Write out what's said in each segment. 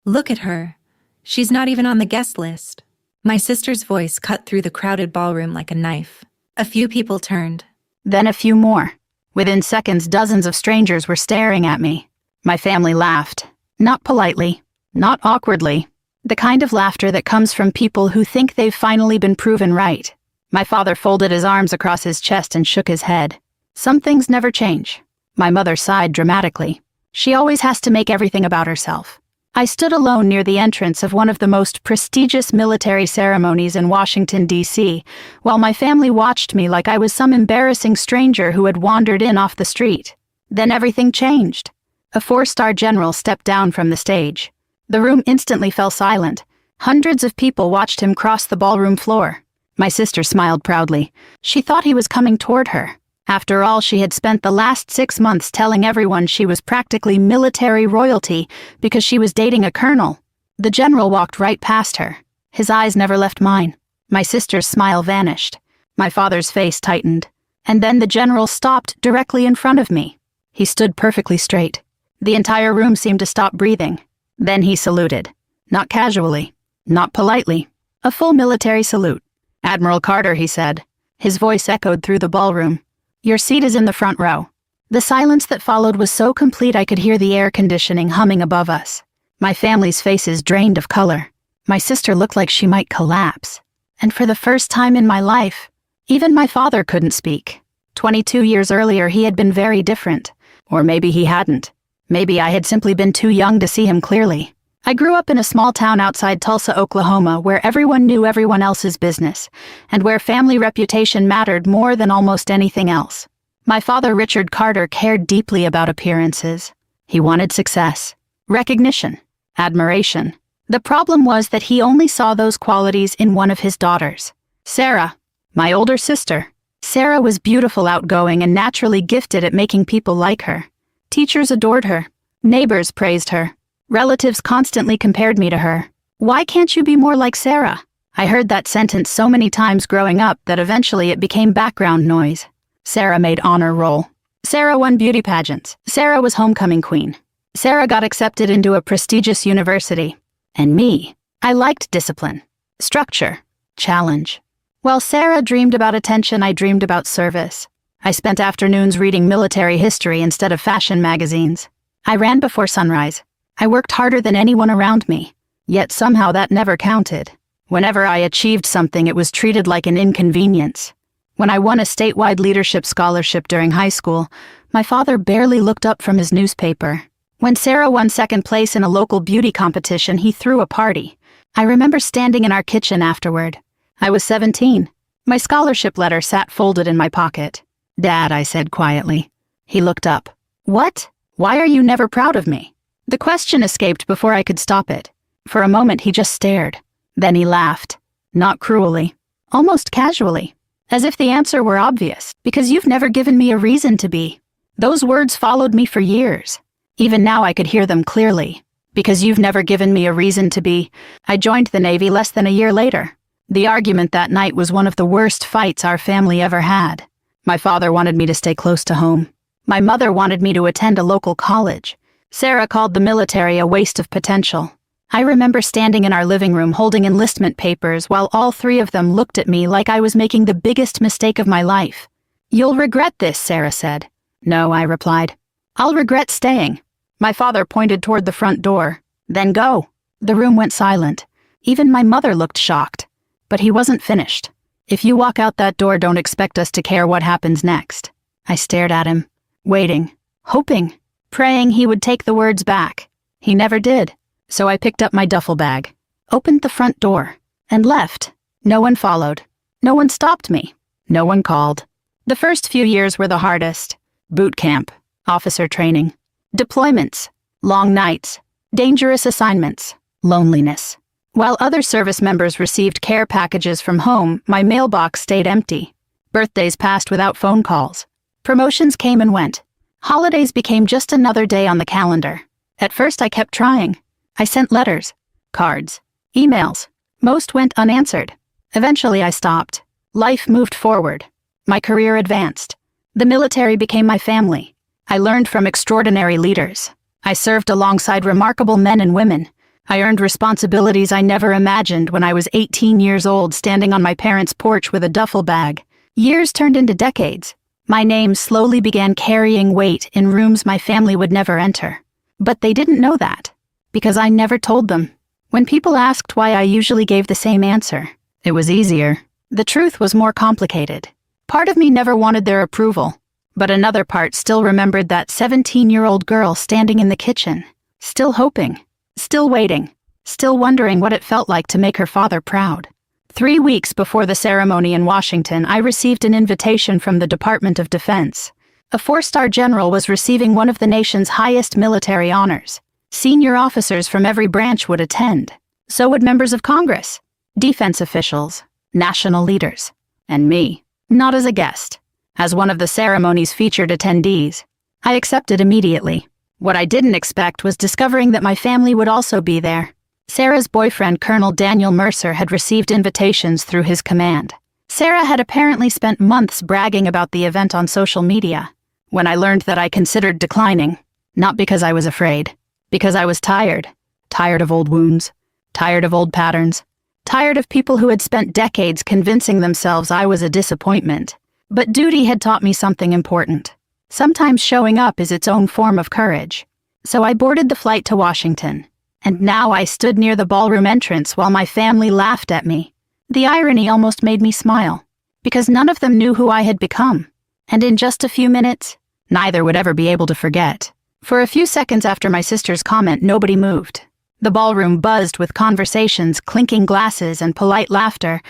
Look at her. She's not even on the guest list. My sister's voice cut through the crowded ballroom like a knife. A few people turned. Then a few more. Within seconds, dozens of strangers were staring at me. My family laughed. Not politely, not awkwardly. The kind of laughter that comes from people who think they've finally been proven right. My father folded his arms across his chest and shook his head. Some things never change. My mother sighed dramatically. She always has to make everything about herself. I stood alone near the entrance of one of the most prestigious military ceremonies in Washington, D.C., while my family watched me like I was some embarrassing stranger who had wandered in off the street. Then everything changed. A 4-star general stepped down from the stage. The room instantly fell silent. Hundreds of people watched him cross the ballroom floor. My sister smiled proudly. She thought he was coming toward her. After all, she had spent the last 6 months telling everyone she was practically military royalty because she was dating a colonel. The general walked right past her. His eyes never left mine. My sister's smile vanished. My father's face tightened. And then the general stopped directly in front of me. He stood perfectly straight. The entire room seemed to stop breathing. Then he saluted. Not casually. Not politely. A full military salute. "Admiral Carter," he said. His voice echoed through the ballroom. "Your seat is in the front row." The silence that followed was so complete I could hear the air conditioning humming above us. My family's faces drained of color. My sister looked like she might collapse. And for the first time in my life, even my father couldn't speak. 22 years earlier, he had been very different. Or maybe he hadn't. Maybe I had simply been too young to see him clearly. I grew up in a small town outside Tulsa, Oklahoma, where everyone knew everyone else's business, and where family reputation mattered more than almost anything else. My father, Richard Carter, cared deeply about appearances. He wanted success, recognition, admiration. The problem was that he only saw those qualities in one of his daughters, Sarah, my older sister. Sarah was beautiful, outgoing, and naturally gifted at making people like her. Teachers adored her. Neighbors praised her. Relatives constantly compared me to her. "Why can't you be more like Sarah?" I heard that sentence so many times growing up that eventually it became background noise. Sarah made honor roll. Sarah won beauty pageants. Sarah was homecoming queen. Sarah got accepted into a prestigious university. And me, I liked discipline, structure, challenge. While Sarah dreamed about attention, I dreamed about service. I spent afternoons reading military history instead of fashion magazines. I ran before sunrise. I worked harder than anyone around me, yet somehow that never counted. Whenever I achieved something, it was treated like an inconvenience. When I won a statewide leadership scholarship during high school, my father barely looked up from his newspaper. When Sarah won second place in a local beauty competition, he threw a party. I remember standing in our kitchen afterward. I was 17. My scholarship letter sat folded in my pocket. "Dad," I said quietly. He looked up. "What? Why are you never proud of me?" The question escaped before I could stop it. For a moment he just stared. Then he laughed. Not cruelly. Almost casually. As if the answer were obvious. "Because you've never given me a reason to be." Those words followed me for years. Even now I could hear them clearly. "Because you've never given me a reason to be." I joined the Navy less than a year later. The argument that night was one of the worst fights our family ever had. My father wanted me to stay close to home. My mother wanted me to attend a local college. Sarah called the military a waste of potential. I remember standing in our living room holding enlistment papers while all three of them looked at me like I was making the biggest mistake of my life. "You'll regret this," Sarah said. "No," I replied. "I'll regret staying." My father pointed toward the front door. "Then go." The room went silent. Even my mother looked shocked. But he wasn't finished. "If you walk out that door, don't expect us to care what happens next." I stared at him, waiting, hoping, praying he would take the words back. He never did. So I picked up my duffel bag, opened the front door, and left. No one followed. No one stopped me. No one called. The first few years were the hardest. Boot camp, officer training, deployments, long nights, dangerous assignments, loneliness. While other service members received care packages from home, my mailbox stayed empty. Birthdays passed without phone calls. Promotions came and went. Holidays became just another day on the calendar. At first I kept trying. I sent letters, cards, emails. Most went unanswered. Eventually I stopped. Life moved forward. My career advanced. The military became my family. I learned from extraordinary leaders. I served alongside remarkable men and women. I earned responsibilities I never imagined when I was 18 years old, standing on my parents' porch with a duffel bag. Years turned into decades. My name slowly began carrying weight in rooms my family would never enter. But they didn't know that, because I never told them. When people asked why, I usually gave the same answer. It was easier. The truth was more complicated. Part of me never wanted their approval, but another part still remembered that 17-year-old girl standing in the kitchen, still hoping, still waiting, still wondering what it felt like to make her father proud. 3 weeks before the ceremony in Washington, I received an invitation from the Department of Defense. A 4-star general was receiving one of the nation's highest military honors. Senior officers from every branch would attend. So would members of Congress, defense officials, national leaders, and me. Not as a guest, as one of the ceremony's featured attendees. I accepted immediately. What I didn't expect was discovering that my family would also be there. Sarah's boyfriend, Colonel Daniel Mercer, had received invitations through his command. Sarah had apparently spent months bragging about the event on social media. When I learned that, I considered declining, not because I was afraid, because I was tired. Tired of old wounds, tired of old patterns, tired of people who had spent decades convincing themselves I was a disappointment. But duty had taught me something important. Sometimes showing up is its own form of courage. So I boarded the flight to Washington, and now I stood near the ballroom entrance while my family laughed at me. The irony almost made me smile, because none of them knew who I had become. And in just a few minutes, neither would ever be able to forget. For a few seconds after my sister's comment, nobody moved. The ballroom buzzed with conversations, clinking glasses, and polite laughter,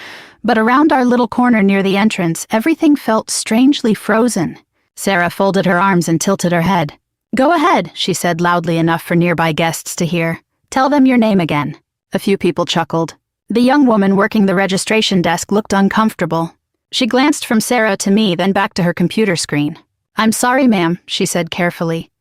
but around our little corner near the entrance, everything felt strangely frozen. Sarah folded her arms and tilted her head. "Go ahead," she said loudly enough for nearby guests to hear. "Tell them your name again." A few people chuckled. The young woman working the registration desk looked uncomfortable. She glanced from Sarah to me, then back to her computer screen. "I'm sorry, ma'am," she said carefully.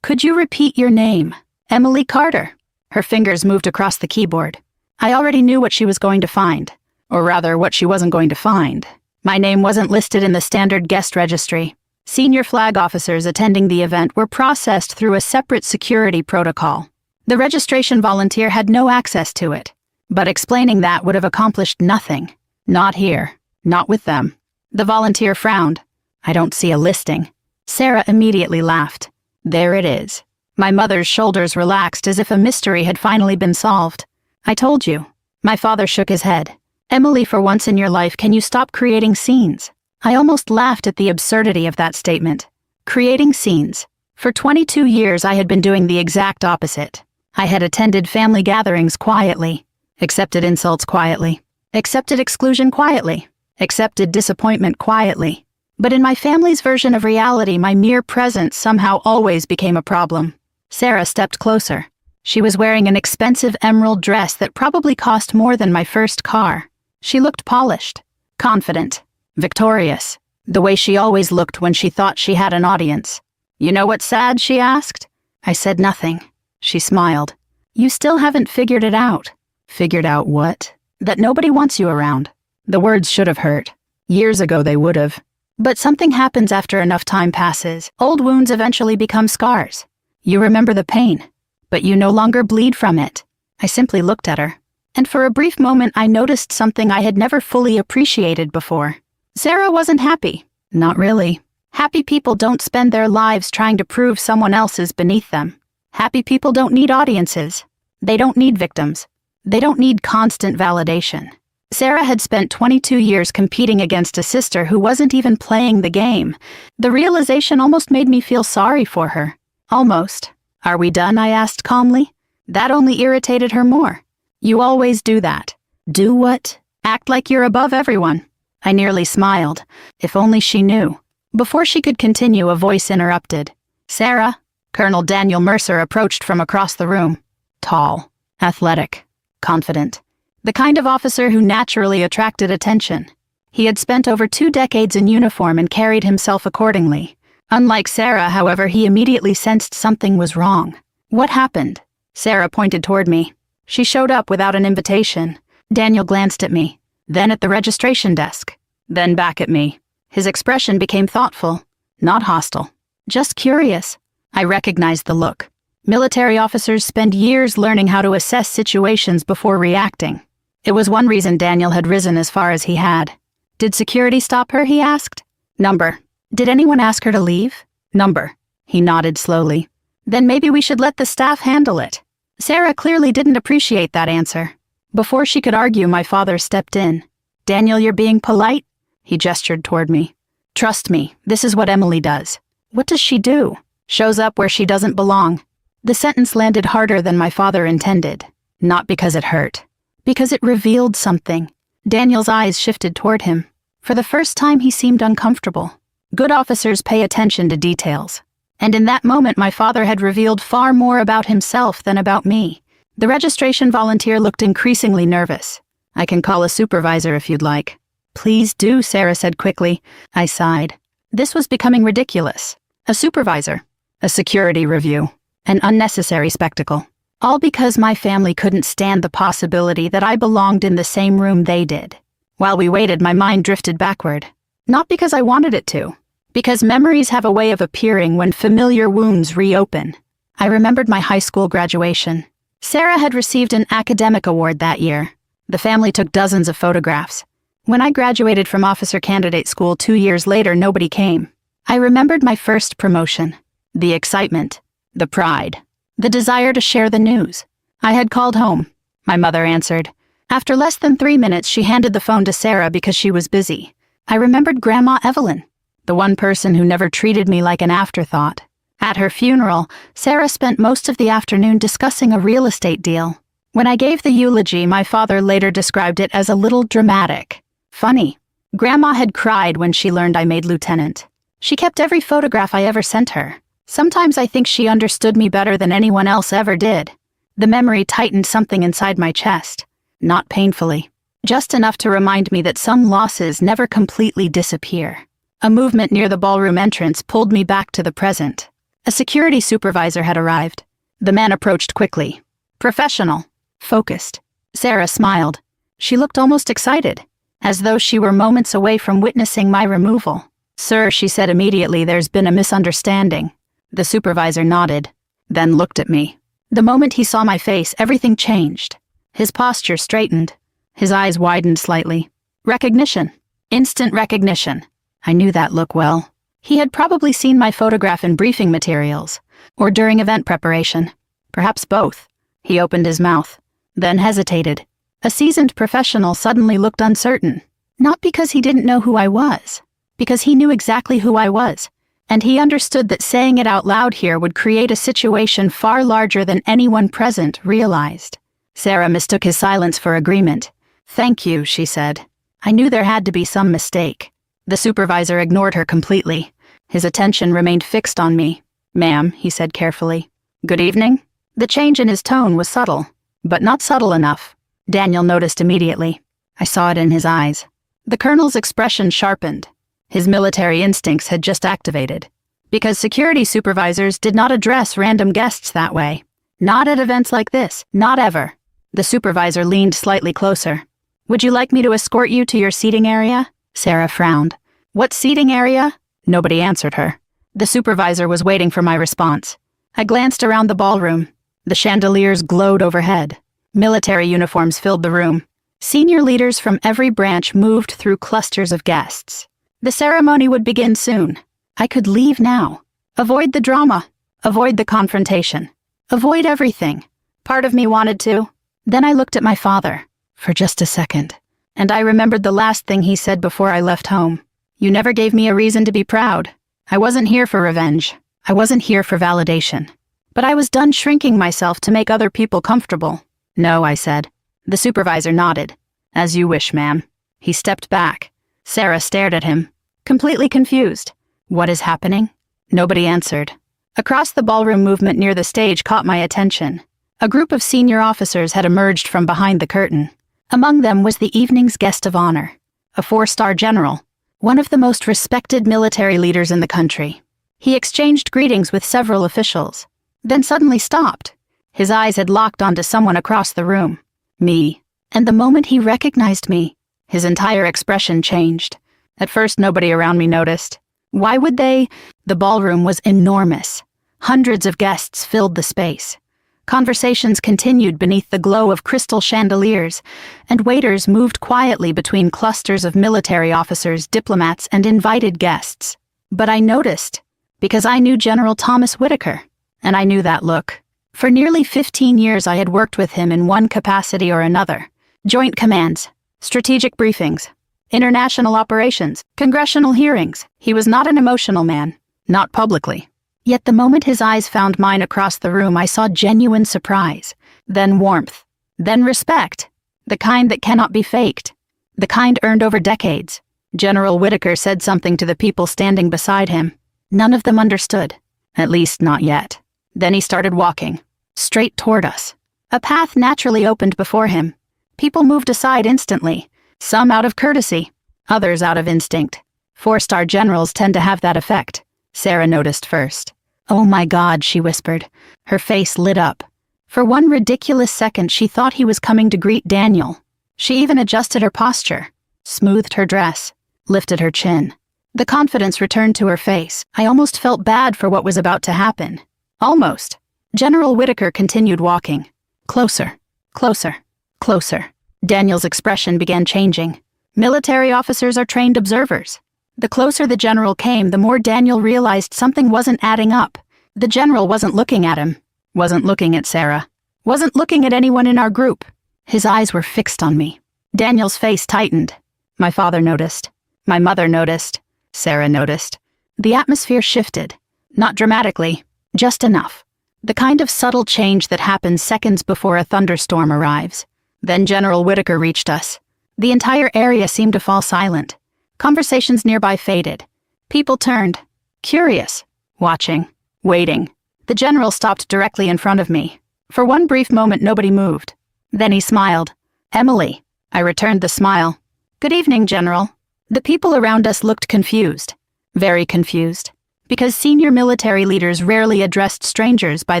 "Could you repeat your name?" "Emily Carter." Her fingers moved across the keyboard. I already knew what she was going to find. Or rather, what she wasn't going to find. My name wasn't listed in the standard guest registry. Senior flag officers attending the event were processed through a separate security protocol. The registration volunteer had no access to it. But explaining that would have accomplished nothing. Not here. Not with them. The volunteer frowned. "I don't see a listing." Sarah immediately laughed. "There it is." My mother's shoulders relaxed as if a mystery had finally been solved. "I told you." My father shook his head. "Emily, for once in your life, can you stop creating scenes?" I almost laughed at the absurdity of that statement. Creating scenes. For 22 years, I had been doing the exact opposite. I had attended family gatherings quietly, accepted insults quietly, accepted exclusion quietly, accepted disappointment quietly. But in my family's version of reality, my mere presence somehow always became a problem. Sarah stepped closer. She was wearing an expensive emerald dress that probably cost more than my first car. She looked polished, confident, victorious, the way she always looked when she thought she had an audience. "You know what's sad?" she asked. I said nothing. She smiled. "You still haven't figured it out." "Figured out what?" "That nobody wants you around." The words should have hurt. Years ago they would have. But something happens after enough time passes. Old wounds eventually become scars. You remember the pain, but you no longer bleed from it. I simply looked at her, and for a brief moment I noticed something I had never fully appreciated before. Sarah wasn't happy. Not really. Happy people don't spend their lives trying to prove someone else is beneath them. Happy people don't need audiences. They don't need victims. They don't need constant validation. Sarah had spent 22 years competing against a sister who wasn't even playing the game. The realization almost made me feel sorry for her. Almost. "Are we done?" I asked calmly. That only irritated her more. "You always do that." "Do what?" "Act like you're above everyone." I nearly smiled. If only she knew. Before she could continue, a voice interrupted. "Sarah." Colonel Daniel Mercer approached from across the room. Tall, athletic, confident. The kind of officer who naturally attracted attention. He had spent over 2 decades in uniform and carried himself accordingly. Unlike Sarah, however, he immediately sensed something was wrong. "What happened?" Sarah pointed toward me. She showed up without an invitation. Daniel glanced at me, then at the registration desk, then back at me. His expression became thoughtful, not hostile, just curious. I recognized the look. Military officers spend years learning how to assess situations before reacting. It was one reason Daniel had risen as far as he had. Did security stop her, he asked. Number. Did anyone ask her to leave? Number. He nodded slowly. Then maybe we should let the staff handle it. Sarah clearly didn't appreciate that answer. Before she could argue, my father stepped in. Daniel, you're being polite? He gestured toward me. Trust me, this is what Emily does. What does she do? Shows up where she doesn't belong. The sentence landed harder than my father intended. Not because it hurt. Because it revealed something. Daniel's eyes shifted toward him. For the first time, he seemed uncomfortable. Good officers pay attention to details. And in that moment, my father had revealed far more about himself than about me. The registration volunteer looked increasingly nervous. I can call a supervisor if you'd like. Please do, Sarah said quickly. I sighed. This was becoming ridiculous. A supervisor. A security review. An unnecessary spectacle. All because my family couldn't stand the possibility that I belonged in the same room they did. While we waited, my mind drifted backward. Not because I wanted it to. Because memories have a way of appearing when familiar wounds reopen. I remembered my high school graduation. Sarah had received an academic award that year. The family took dozens of photographs. When I graduated from officer candidate school 2 years later, nobody came. I remembered my first promotion. The excitement. The pride. The desire to share the news. I had called home. My mother answered. After less than 3 minutes, she handed the phone to Sarah because she was busy. I remembered Grandma Evelyn, the one person who never treated me like an afterthought. At her funeral, Sarah spent most of the afternoon discussing a real estate deal. When I gave the eulogy, my father later described it as a little dramatic. Funny. Grandma had cried when she learned I made lieutenant. She kept every photograph I ever sent her. Sometimes I think she understood me better than anyone else ever did. The memory tightened something inside my chest. Not painfully. Just enough to remind me that some losses never completely disappear. A movement near the ballroom entrance pulled me back to the present. A security supervisor had arrived. The man approached quickly. Professional. Focused. Sarah smiled. She looked almost excited, as though she were moments away from witnessing my removal. Sir, she said immediately, there's been a misunderstanding. The supervisor nodded, then looked at me. The moment he saw my face, everything changed. His posture straightened. His eyes widened slightly. Recognition. Instant recognition. I knew that look well. He had probably seen my photograph in briefing materials, or during event preparation. Perhaps both. He opened his mouth, then hesitated. A seasoned professional suddenly looked uncertain. Not because he didn't know who I was, because he knew exactly who I was. And he understood that saying it out loud here would create a situation far larger than anyone present realized. Sarah mistook his silence for agreement. Thank you, she said. I knew there had to be some mistake. The supervisor ignored her completely. His attention remained fixed on me. Ma'am, he said carefully. Good evening? The change in his tone was subtle, but not subtle enough. Daniel noticed immediately. I saw it in his eyes. The colonel's expression sharpened. His military instincts had just activated. Because security supervisors did not address random guests that way. Not at events like this, not ever. The supervisor leaned slightly closer. Would you like me to escort you to your seating area? Sarah frowned. What seating area? Nobody answered her. The supervisor was waiting for my response. I glanced around the ballroom. The chandeliers glowed overhead. Military uniforms filled the room. Senior leaders from every branch moved through clusters of guests. The ceremony would begin soon. I could leave now. Avoid the drama. Avoid the confrontation. Avoid everything. Part of me wanted to. Then I looked at my father, for just a second, and I remembered the last thing he said before I left home. You never gave me a reason to be proud. I wasn't here for revenge. I wasn't here for validation. But I was done shrinking myself to make other people comfortable. No, I said. The supervisor nodded. As you wish, ma'am. He stepped back. Sarah stared at him, completely confused. What is happening? Nobody answered. Across the ballroom, movement near the stage caught my attention. A group of senior officers had emerged from behind the curtain. Among them was the evening's guest of honor, a 4-star general, one of the most respected military leaders in the country. He exchanged greetings with several officials, then suddenly stopped. His eyes had locked onto someone across the room. Me. And the moment he recognized me, his entire expression changed. At first, nobody around me noticed. Why would they? The ballroom was enormous. Hundreds of guests filled the space. Conversations continued beneath the glow of crystal chandeliers, and waiters moved quietly between clusters of military officers, diplomats, and invited guests. But I noticed, because I knew General Thomas Whitaker, and I knew that look. For nearly 15 years I had worked with him in one capacity or another. Joint commands, strategic briefings, international operations, congressional hearings. He was not an emotional man, not publicly. Yet the moment his eyes found mine across the room, I saw genuine surprise, then warmth, then respect, the kind that cannot be faked, the kind earned over decades. General Whitaker said something to the people standing beside him. None of them understood, at least not yet. Then he started walking, straight toward us. A path naturally opened before him. People moved aside instantly, some out of courtesy, others out of instinct. 4-star generals tend to have that effect. Sarah noticed first. "Oh my God," she whispered. Her face lit up. For one ridiculous second she thought he was coming to greet Daniel. She even adjusted her posture, smoothed her dress, lifted her chin. The confidence returned to her face. I almost felt bad for what was about to happen. Almost. General Whitaker continued walking. Closer, closer, closer. Daniel's expression began changing. Military officers are trained observers. The closer the general came, the more Daniel realized something wasn't adding up. The general wasn't looking at him, wasn't looking at Sarah, wasn't looking at anyone in our group. His eyes were fixed on me. Daniel's face tightened. My father noticed. My mother noticed. Sarah noticed. The atmosphere shifted. Not dramatically, just enough. The kind of subtle change that happens seconds before a thunderstorm arrives. Then General Whitaker reached us. The entire area seemed to fall silent. Conversations nearby faded. People turned, curious, watching, waiting. The general stopped directly in front of me. For one brief moment, nobody moved. Then he smiled. "Emily." I returned the smile. "Good evening, General." The people around us looked confused. Very confused. Because senior military leaders rarely addressed strangers by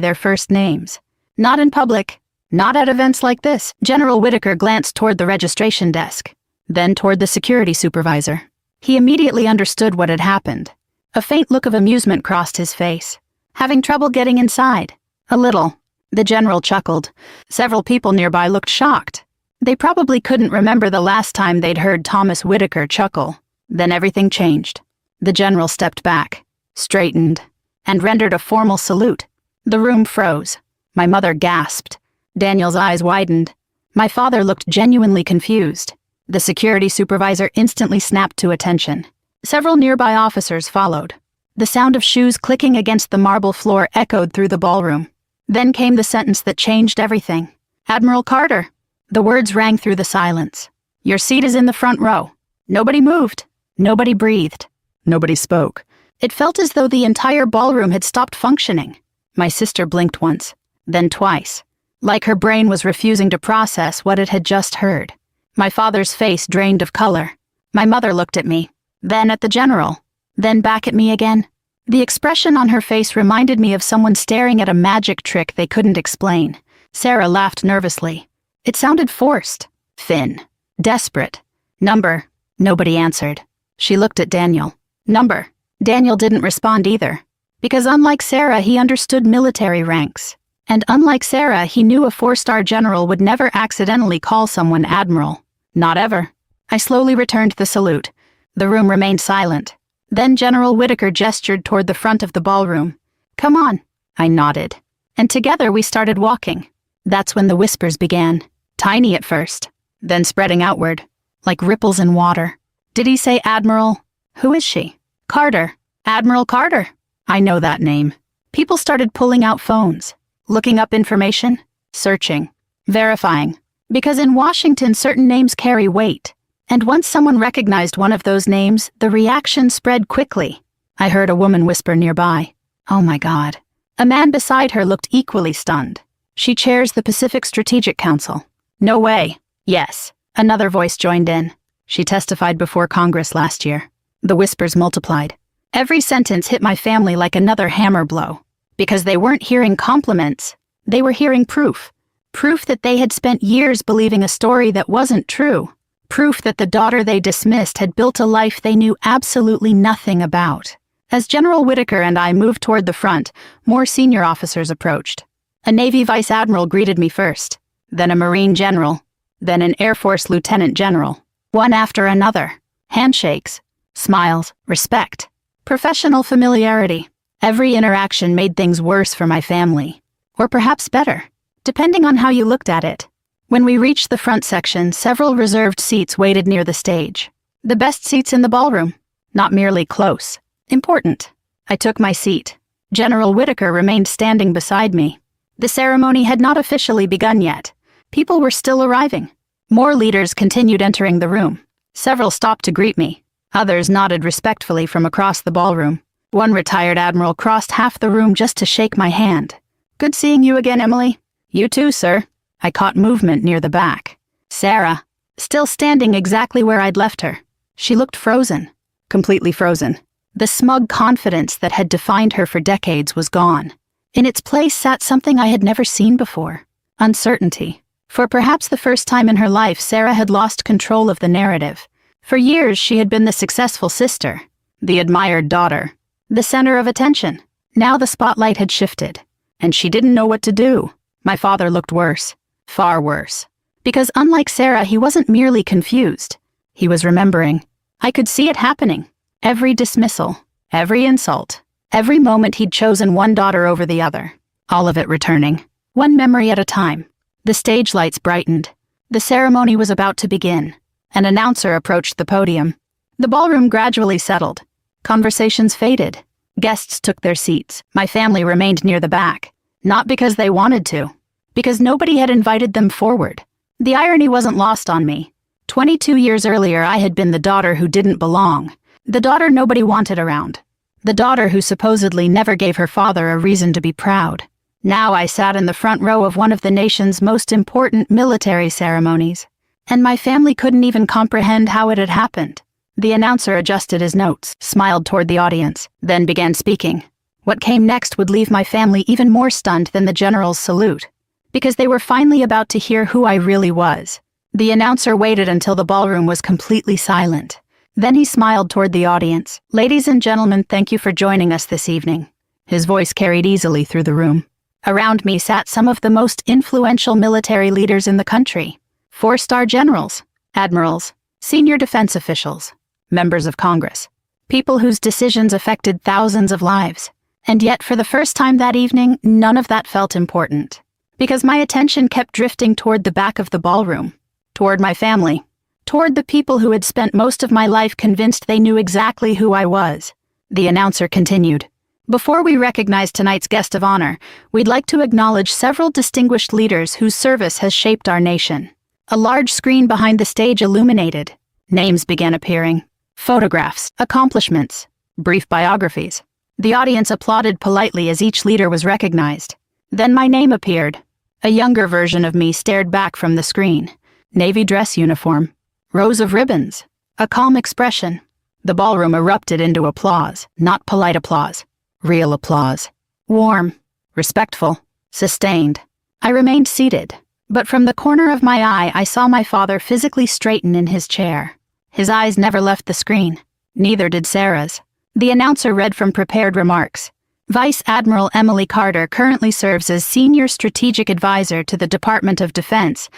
their first names. Not in public. Not at events like this. General Whitaker glanced toward the registration desk, then toward the security supervisor. He immediately understood what had happened. A faint look of amusement crossed his face. "Having trouble getting inside?" "A little." The general chuckled. Several people nearby looked shocked. They probably couldn't remember the last time they'd heard Thomas Whitaker chuckle. Then everything changed. The general stepped back, straightened, and rendered a formal salute. The room froze. My mother gasped. Daniel's eyes widened. My father looked genuinely confused. The security supervisor instantly snapped to attention. Several nearby officers followed. The sound of shoes clicking against the marble floor echoed through the ballroom. Then came the sentence that changed everything. "Admiral Carter." The words rang through the silence. "Your seat is in the front row." Nobody moved. Nobody breathed. Nobody spoke. It felt as though the entire ballroom had stopped functioning. My sister blinked once, then twice, like her brain was refusing to process what it had just heard. My father's face drained of color. My mother looked at me, then at the general, then back at me again. The expression on her face reminded me of someone staring at a magic trick they couldn't explain. Sarah laughed nervously. It sounded forced, thin, desperate. "Number." Nobody answered. She looked at Daniel. "Number." Daniel didn't respond either. Because unlike Sarah, he understood military ranks. And unlike Sarah, he knew a 4-star general would never accidentally call someone admiral. Not ever. I slowly returned the salute. The room remained silent. Then General Whitaker gestured toward the front of the ballroom. "Come on." I nodded. And together we started walking. That's when the whispers began. Tiny at first, then spreading outward, like ripples in water. "Did he say Admiral? Who is she?" "Carter. Admiral Carter." I know that name. People started pulling out phones. Looking up information, searching, verifying. Because in Washington, certain names carry weight. And once someone recognized one of those names, the reaction spread quickly. I heard a woman whisper nearby, "Oh my God." A man beside her looked equally stunned. "She chairs the Pacific Strategic Council." "No way." "Yes." Another voice joined in. "She testified before Congress last year." The whispers multiplied. Every sentence hit my family like another hammer blow. Because they weren't hearing compliments, they were hearing proof. Proof that they had spent years believing a story that wasn't true. Proof that the daughter they dismissed had built a life they knew absolutely nothing about. As General Whitaker and I moved toward the front, more senior officers approached. A Navy Vice Admiral greeted me first, then a Marine General, then an Air Force Lieutenant General. One after another. Handshakes, smiles, respect, professional familiarity. Every interaction made things worse for my family. Or perhaps better, depending on how you looked at it. When we reached the front section, several reserved seats waited near the stage. The best seats in the ballroom. Not merely close. Important. I took my seat. General Whitaker remained standing beside me. The ceremony had not officially begun yet. People were still arriving. More leaders continued entering the room. Several stopped to greet me. Others nodded respectfully from across the ballroom. One retired admiral crossed half the room just to shake my hand. "Good seeing you again, Emily." "You too, sir." I caught movement near the back. Sarah, still standing exactly where I'd left her. She looked frozen. Completely frozen. The smug confidence that had defined her for decades was gone. In its place sat something I had never seen before. Uncertainty. For perhaps the first time in her life, Sarah had lost control of the narrative. For years, she had been the successful sister, the admired daughter, the center of attention. Now the spotlight had shifted, and she didn't know what to do. My father looked worse, far worse. Because unlike Sarah, he wasn't merely confused. He was remembering. I could see it happening. Every dismissal, every insult, every moment he'd chosen one daughter over the other. All of it returning, one memory at a time. The stage lights brightened. The ceremony was about to begin. An announcer approached the podium. The ballroom gradually settled. Conversations faded. Guests took their seats. My family remained near the back. Not because they wanted to. Because nobody had invited them forward. The irony wasn't lost on me. 22 years earlier, I had been the daughter who didn't belong. The daughter nobody wanted around. The daughter who supposedly never gave her father a reason to be proud. Now I sat in the front row of one of the nation's most important military ceremonies. And my family couldn't even comprehend how it had happened. The announcer adjusted his notes, smiled toward the audience, then began speaking. What came next would leave my family even more stunned than the general's salute. Because they were finally about to hear who I really was. The announcer waited until the ballroom was completely silent. Then he smiled toward the audience. "Ladies and gentlemen, thank you for joining us this evening." His voice carried easily through the room. Around me sat some of the most influential military leaders in the country. 4-star generals, admirals, senior defense officials, members of Congress. People whose decisions affected thousands of lives. And yet, for the first time that evening, none of that felt important. Because my attention kept drifting toward the back of the ballroom. Toward my family. Toward the people who had spent most of my life convinced they knew exactly who I was. The announcer continued. "Before we recognize tonight's guest of honor, we'd like to acknowledge several distinguished leaders whose service has shaped our nation." A large screen behind the stage illuminated. Names began appearing. Photographs, accomplishments, brief biographies. The audience applauded politely as each leader was recognized. Then my name appeared. A younger version of me stared back from the screen. Navy dress uniform. Rows of ribbons. A calm expression. The ballroom erupted into applause, not polite applause. Real applause. Warm, respectful, sustained. I remained seated, but from the corner of my eye I saw my father physically straighten in his chair. His eyes never left the screen. Neither did Sarah's. The announcer read from prepared remarks. Vice Admiral Emily Carter currently serves as Senior Strategic Advisor to the Department of Defense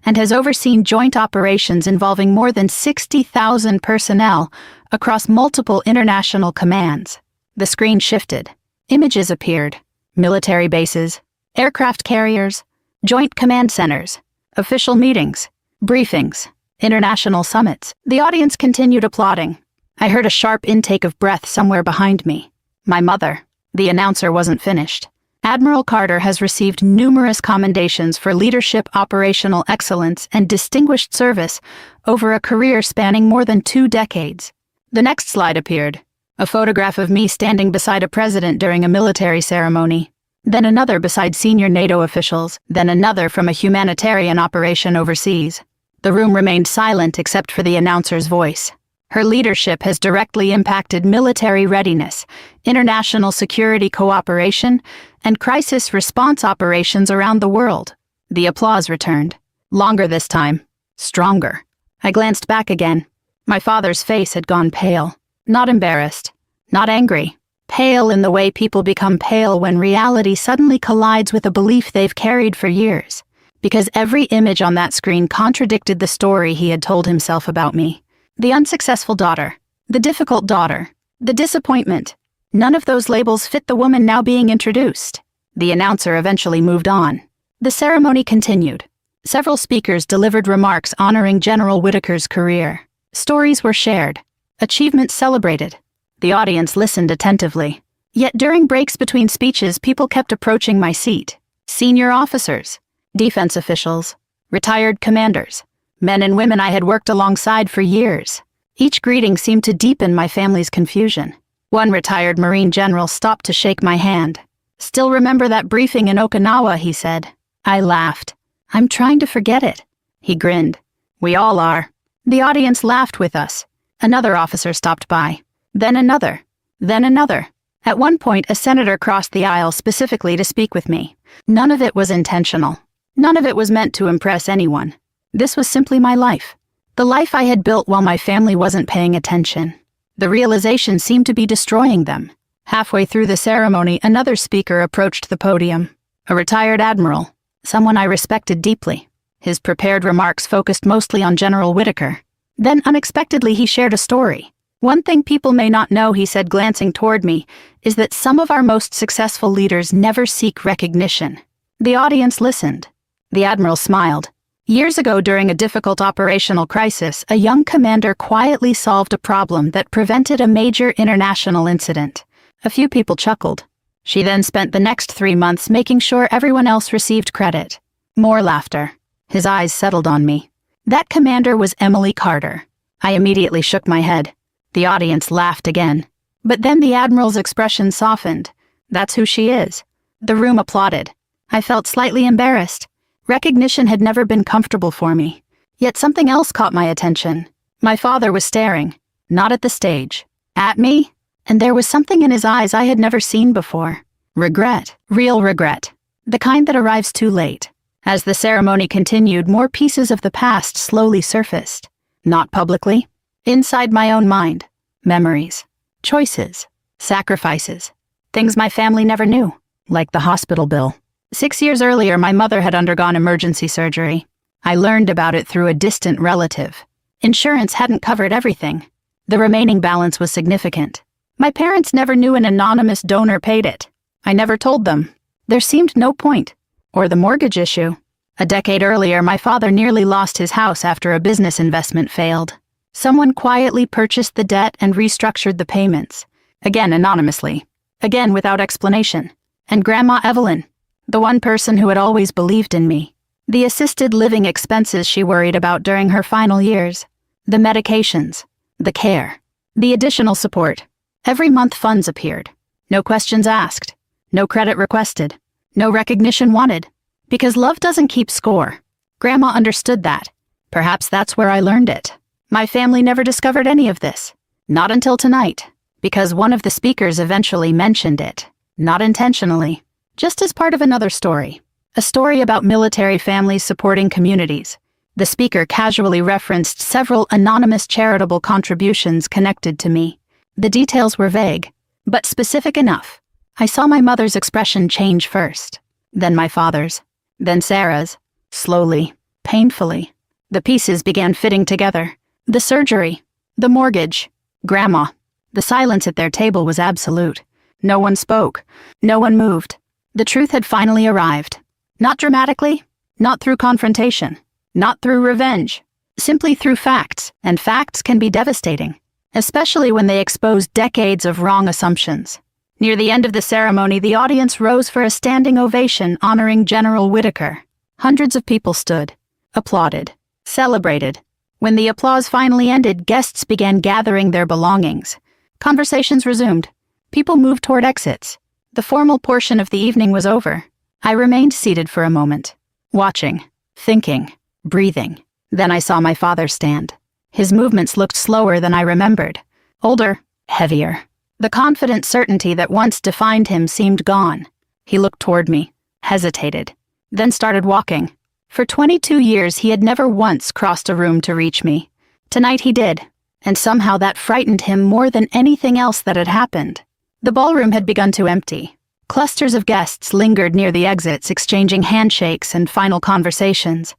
and has overseen joint operations involving more than 60,000 personnel across multiple international commands. The screen shifted. Images appeared. Military bases, aircraft carriers, joint command centers, official meetings, briefings, international summits. The audience continued applauding. I heard a sharp intake of breath somewhere behind me. My mother. The announcer wasn't finished. Admiral Carter has received numerous commendations for leadership, operational excellence, and distinguished service over a career spanning more than 2 decades. The next slide appeared. A photograph of me standing beside a president during a military ceremony. Then another beside senior NATO officials. Then another from a humanitarian operation overseas. The room remained silent except for the announcer's voice. Her leadership has directly impacted military readiness, international security cooperation, and crisis response operations around the world. The applause returned. Longer this time. Stronger. I glanced back again. My father's face had gone pale. Not embarrassed. Not angry. Pale in the way people become pale when reality suddenly collides with a belief they've carried for years. Because every image on that screen contradicted the story he had told himself about me. The unsuccessful daughter. The difficult daughter. The disappointment. None of those labels fit the woman now being introduced. The announcer eventually moved on. The ceremony continued. Several speakers delivered remarks honoring General Whitaker's career. Stories were shared. Achievements celebrated. The audience listened attentively. Yet during breaks between speeches, people kept approaching my seat. Senior officers, defense officials, retired commanders, men and women I had worked alongside for years. Each greeting seemed to deepen my family's confusion. One retired Marine general stopped to shake my hand. "Still remember that briefing in Okinawa," he said. I laughed. "I'm trying to forget it." He grinned. "We all are." The audience laughed with us. Another officer stopped by. Then another. Then another. At one point, a senator crossed the aisle specifically to speak with me. None of it was intentional. None of it was meant to impress anyone. This was simply my life. The life I had built while my family wasn't paying attention. The realization seemed to be destroying them. Halfway through the ceremony, another speaker approached the podium. A retired admiral, someone I respected deeply. His prepared remarks focused mostly on General Whitaker. Then, unexpectedly, he shared a story. "One thing people may not know," he said, glancing toward me, "is that some of our most successful leaders never seek recognition." The audience listened. The admiral smiled. "Years ago, during a difficult operational crisis, a young commander quietly solved a problem that prevented a major international incident." A few people chuckled. "She then spent the next 3 months making sure everyone else received credit." More laughter. His eyes settled on me. That commander was Emily Carter. I immediately shook my head. The audience laughed again. But then the admiral's expression softened. "That's who she is." The room applauded. I felt slightly embarrassed. Recognition had never been comfortable for me. Yet something else caught my attention. My father was staring, not at the stage, at me, and there was something in his eyes I had never seen before. Regret, real regret, the kind that arrives too late. As the ceremony continued, more pieces of the past slowly surfaced. Not publicly, inside my own mind. Memories, choices, sacrifices, things my family never knew, like the hospital bill. 6 years earlier, my mother had undergone emergency surgery. I learned about it through a distant relative. Insurance hadn't covered everything. The remaining balance was significant. My parents never knew an anonymous donor paid it. I never told them. There seemed no point. Or the mortgage issue. A decade earlier, my father nearly lost his house after a business investment failed. Someone quietly purchased the debt and restructured the payments. Again anonymously. Again without explanation. And Grandma Evelyn, the one person who had always believed in me. The assisted living expenses she worried about during her final years. The medications. The care. The additional support. Every month funds appeared. No questions asked. No credit requested. No recognition wanted. Because love doesn't keep score. Grandma understood that. Perhaps that's where I learned it. My family never discovered any of this. Not until tonight. Because one of the speakers eventually mentioned it. Not intentionally. Just as part of another story. A story about military families supporting communities. The speaker casually referenced several anonymous charitable contributions connected to me. The details were vague, but specific enough. I saw my mother's expression change first. Then my father's. Then Sarah's. Slowly. Painfully. The pieces began fitting together. The surgery. The mortgage. Grandma. The silence at their table was absolute. No one spoke. No one moved. The truth had finally arrived. Not dramatically. Not through confrontation. Not through revenge. Simply through facts, and facts can be devastating. Especially when they expose decades of wrong assumptions. Near the end of the ceremony, the audience rose for a standing ovation honoring General Whitaker. Hundreds of people stood, applauded, celebrated. When the applause finally ended, guests began gathering their belongings. Conversations resumed. People moved toward exits. The formal portion of the evening was over. I remained seated for a moment, watching, thinking, breathing. Then I saw my father stand. His movements looked slower than I remembered. Older, heavier. The confident certainty that once defined him seemed gone. He looked toward me, hesitated, then started walking. For 22 years, he had never once crossed a room to reach me. Tonight he did, and somehow that frightened him more than anything else that had happened. The ballroom had begun to empty. Clusters of guests lingered near the exits, exchanging handshakes and final conversations.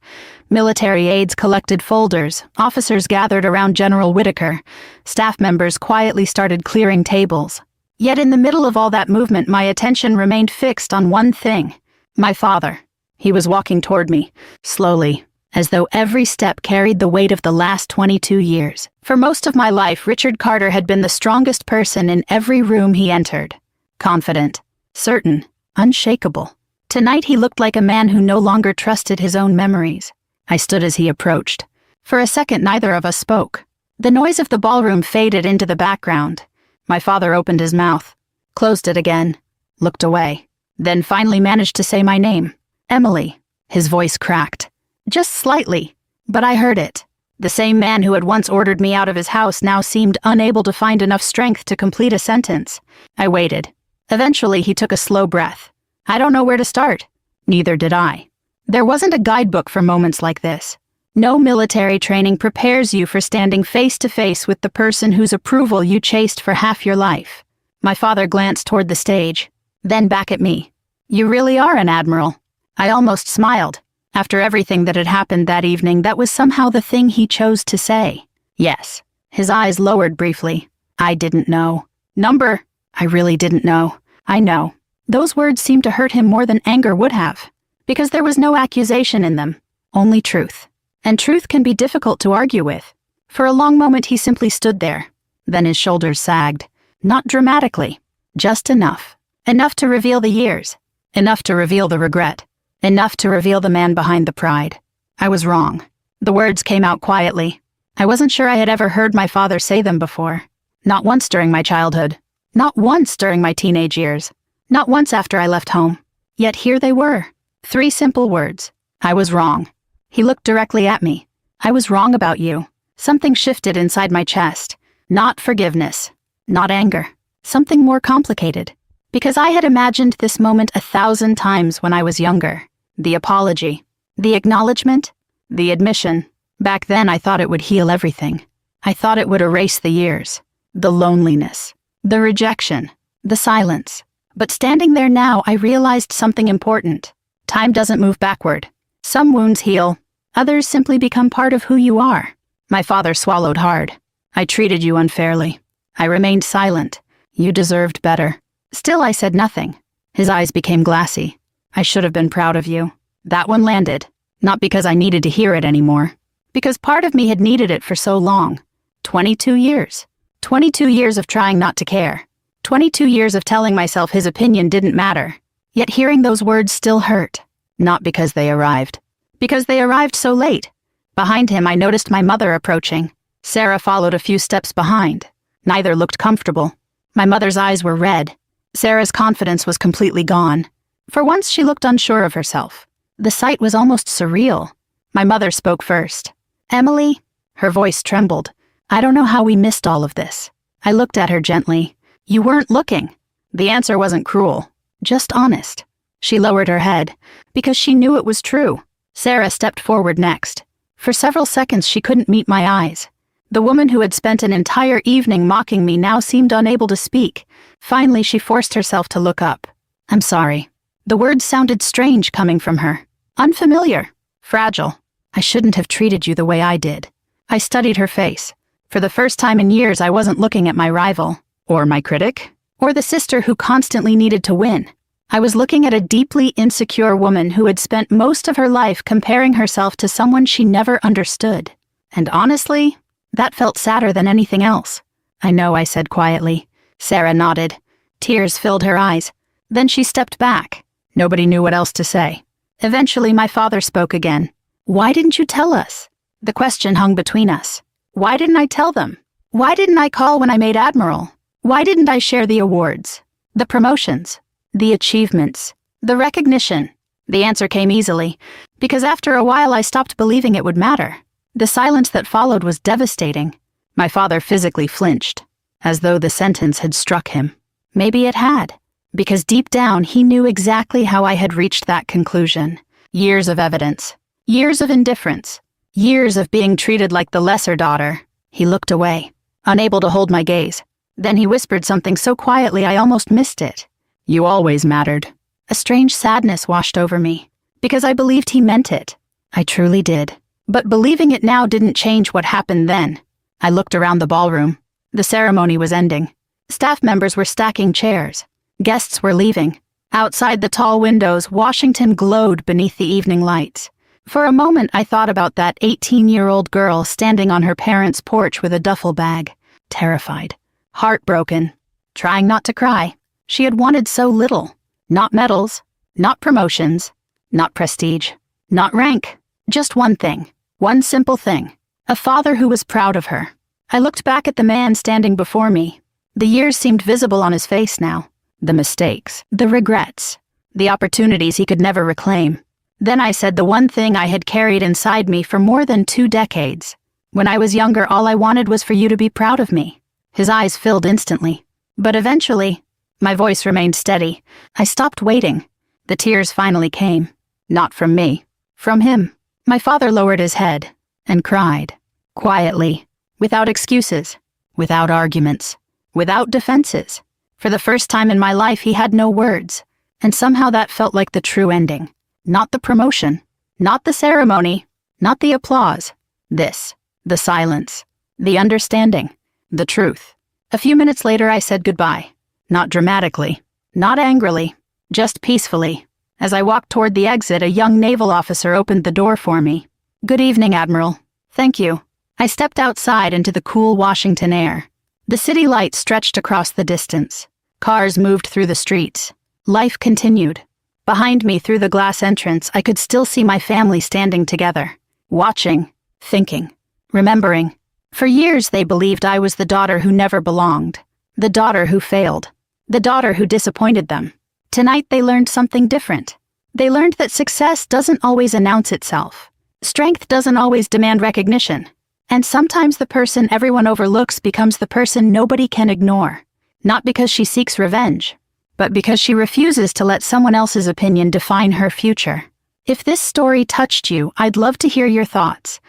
Military aides collected folders, officers gathered around General Whitaker, staff members quietly started clearing tables. Yet in the middle of all that movement, my attention remained fixed on one thing: my father. He was walking toward me, slowly, as though every step carried the weight of the last 22 years. For most of my life, Richard Carter had been the strongest person in every room he entered. Confident, certain, unshakable. Tonight he looked like a man who no longer trusted his own memories. I stood as he approached. For a second, neither of us spoke. The noise of the ballroom faded into the background. My father opened his mouth, closed it again, looked away, then finally managed to say my name. Emily. His voice cracked. Just slightly, but I heard it. The same man who had once ordered me out of his house now seemed unable to find enough strength to complete a sentence. I waited. Eventually, he took a slow breath. I don't know where to start. Neither did I. There wasn't a guidebook for moments like this. No military training prepares you for standing face to face with the person whose approval you chased for half your life. My father glanced toward the stage, then back at me. You really are an admiral. I almost smiled. After everything that had happened that evening, that was somehow the thing he chose to say. Yes. His eyes lowered briefly. I didn't know. Number. I really didn't know. I know. Those words seemed to hurt him more than anger would have, because there was no accusation in them, only truth. And truth can be difficult to argue with. For a long moment he simply stood there. Then his shoulders sagged. Not dramatically. Just enough. Enough to reveal the years. Enough to reveal the regret. Enough to reveal the man behind the pride. I was wrong. The words came out quietly. I wasn't sure I had ever heard my father say them before. Not once during my childhood. Not once during my teenage years. Not once after I left home. Yet here they were. 3 simple words. I was wrong. He looked directly at me. I was wrong about you. Something shifted inside my chest. Not forgiveness. Not anger. Something more complicated. Because I had imagined this moment 1,000 times when I was younger. The apology. The acknowledgement. The admission. Back then I thought it would heal everything. I thought it would erase the years. The loneliness. The rejection. The silence. But standing there now, I realized something important. Time doesn't move backward. Some wounds heal. Others simply become part of who you are. My father swallowed hard. I treated you unfairly. I remained silent. You deserved better. Still, I said nothing. His eyes became glassy. I should have been proud of you. That one landed. Not because I needed to hear it anymore. Because part of me had needed it for so long. 22 years. 22 years of trying not to care. 22 years of telling myself his opinion didn't matter. Yet hearing those words still hurt. Not because they arrived. Because they arrived so late. Behind him, I noticed my mother approaching. Sarah followed a few steps behind. Neither looked comfortable. My mother's eyes were red. Sarah's confidence was completely gone. For once, she looked unsure of herself. The sight was almost surreal. My mother spoke first. Emily? Her voice trembled. I don't know how we missed all of this. I looked at her gently. You weren't looking. The answer wasn't cruel, just honest. She lowered her head, because she knew it was true. Sarah stepped forward next. For several seconds she couldn't meet my eyes. The woman who had spent an entire evening mocking me now seemed unable to speak. Finally she forced herself to look up. I'm sorry. The words sounded strange coming from her. Unfamiliar. Fragile. I shouldn't have treated you the way I did. I studied her face. For the first time in years I wasn't looking at my rival, or my critic, or the sister who constantly needed to win. I was looking at a deeply insecure woman who had spent most of her life comparing herself to someone she never understood. And honestly, that felt sadder than anything else. I know, I said quietly. Sarah nodded. Tears filled her eyes. Then she stepped back. Nobody knew what else to say. Eventually my father spoke again. Why didn't you tell us? The question hung between us. Why didn't I tell them? Why didn't I call when I made admiral? Why didn't I share the awards? The promotions? The achievements? The recognition? The answer came easily, because after a while I stopped believing it would matter. The silence that followed was devastating. My father physically flinched, as though the sentence had struck him. Maybe it had, because deep down he knew exactly how I had reached that conclusion. Years of evidence. Years of indifference. Years of being treated like the lesser daughter. He looked away, unable to hold my gaze. Then he whispered something so quietly I almost missed it. "You always mattered." A strange sadness washed over me, because I believed he meant it. I truly did. But believing it now didn't change what happened then. I looked around the ballroom. The ceremony was ending. Staff members were stacking chairs. Guests were leaving. Outside the tall windows, Washington glowed beneath the evening lights. For a moment, I thought about that 18-year-old girl standing on her parents' porch with a duffel bag, terrified, heartbroken, trying not to cry. She had wanted so little. Not medals, not promotions, not prestige, not rank. Just one thing. One simple thing. A father who was proud of her. I looked back at the man standing before me. The years seemed visible on his face now. The mistakes, the regrets, the opportunities he could never reclaim. Then I said the one thing I had carried inside me for more than 2 decades. When I was younger, all I wanted was for you to be proud of me. His eyes filled instantly. But eventually, my voice remained steady. I stopped waiting. The tears finally came. Not from me. From him. My father lowered his head and cried. Quietly. Without excuses. Without arguments. Without defenses. For the first time in my life, he had no words. And somehow that felt like the true ending. Not the promotion. Not the ceremony. Not the applause. This. The silence. The understanding. The truth. A few minutes later, I said goodbye. Not dramatically. Not angrily. Just peacefully. As I walked toward the exit, a young naval officer opened the door for me. "Good evening, Admiral." "Thank you." I stepped outside into the cool Washington air. The city lights stretched across the distance. Cars moved through the streets. Life continued. Behind me, through the glass entrance, I could still see my family standing together, watching, thinking, remembering. For years, they believed I was the daughter who never belonged, the daughter who failed, the daughter who disappointed them. Tonight, they learned something different. They learned that success doesn't always announce itself. Strength doesn't always demand recognition. And sometimes the person everyone overlooks becomes the person nobody can ignore. Not because she seeks revenge, but because she refuses to let someone else's opinion define her future. If this story touched you, I'd love to hear your thoughts.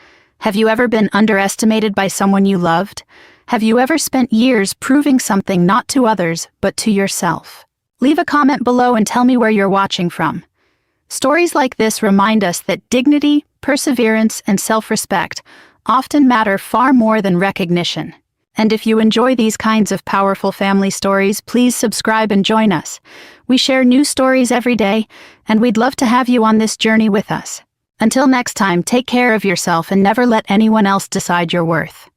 Have you ever been underestimated by someone you loved? Have you ever spent years proving something not to others, but to yourself? Leave a comment below and tell me where you're watching from. Stories like this remind us that dignity, perseverance, and self-respect often matter far more than recognition. And if you enjoy these kinds of powerful family stories, please subscribe and join us. We share new stories every day, and we'd love to have you on this journey with us. Until next time, take care of yourself and never let anyone else decide your worth.